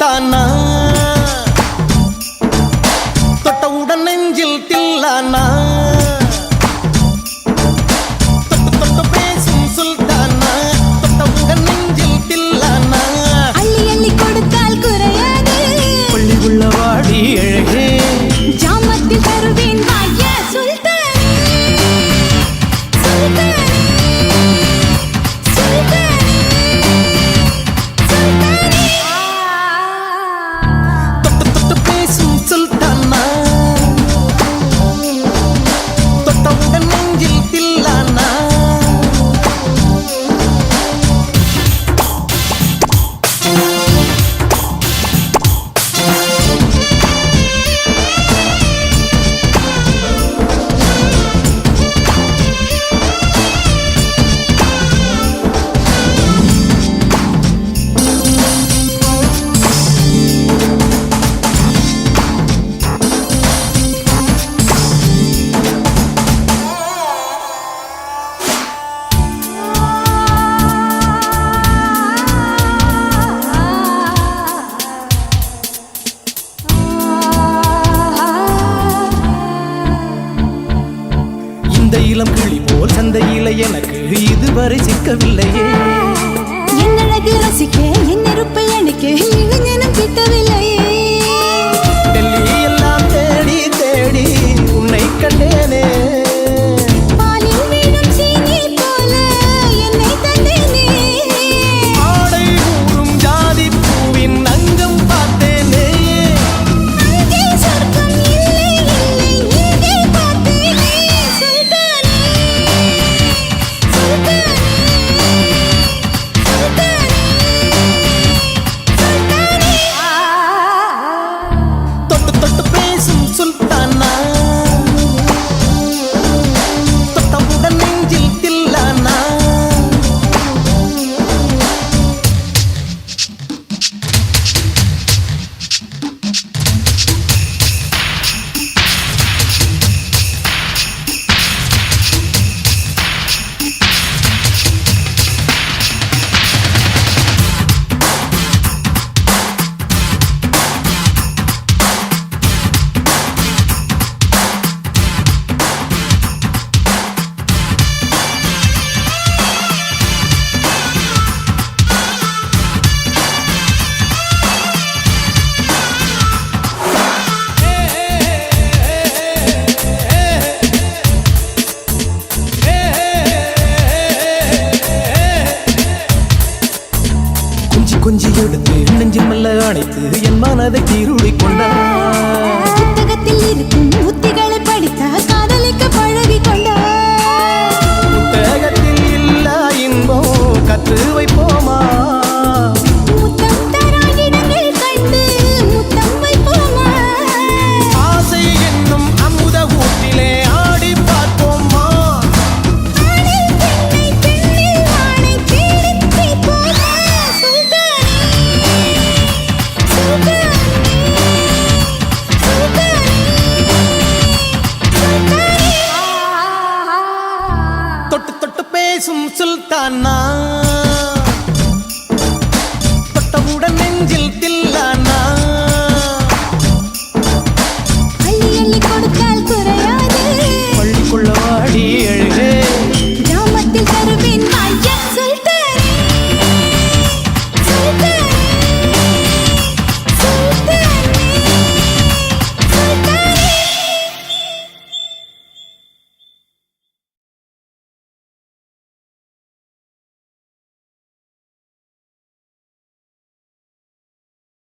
சுல்தானா தொட்டவுடன் நெஞ்சில் தில்லானா தொட்டு தொட்டு பேசும் சுல்தானா தொட்டவுடன் நெஞ்சில் தில்லானா அள்ளி அள்ளி கொடுத்தால் குறையாது பள்ளி உள்ள வாடி அழகே ஜாமத்தில் தருவேன் வாயா சுல்தானே சுல்தானே இந்த இளம் கிளி போல் சந்தையில எனக்கு இதுவரை சிக்கவில்லையே என்னழகு ரசிக்க என் நெருப்பை எனக்கு இளைஞனும் கிட்டவில்லையே டெல்லி எல்லாம் தேடி தேடி உன்னை கண்டேனே பாலில் வீடும் சீனி போல என்னை தந்தேனே ஆடை ஊறும் ஜாதி பூவின் அங்கம் பார்த்தேனே அங்கே சொர்க்கம் இல்லை இல்லை இங்கே பார்த்தேனே சுல்தானே சுல்தானே சுல்தானே தொட்டு தொட்டு பேசும் சுல்தானா தொட்டவுடன் நெஞ்சில் தில்லானா கொஞ்சி எடுத்து நெஞ்சு மெல்ல அணைத்து என் மனதை தீருளி கொண்டார் புத்தகத்தில் இருக்கும் உத்திகளை படித்தா காதலிக்க பழகி கொண்டார் புத்தகத்தில் இல்ல இன்பம் கற்று வைப்போமா முத்தம் தரா இடங்கள் கண்டு முத்தம் வைப்போமா ஆசை என்னும் அமுத ஊட்டிலே ஆடி பார்ப்போமா ஆணில் பெண்ணை பெண்ணில் ஆணை தேடிப் பிடிப்போமா சுல்தானே சுல்தானே சுல்தானே தொட்டு தொட்டு பேசும் சுல்தானா தொட்டவுடன் நெஞ்சில் தில்லானா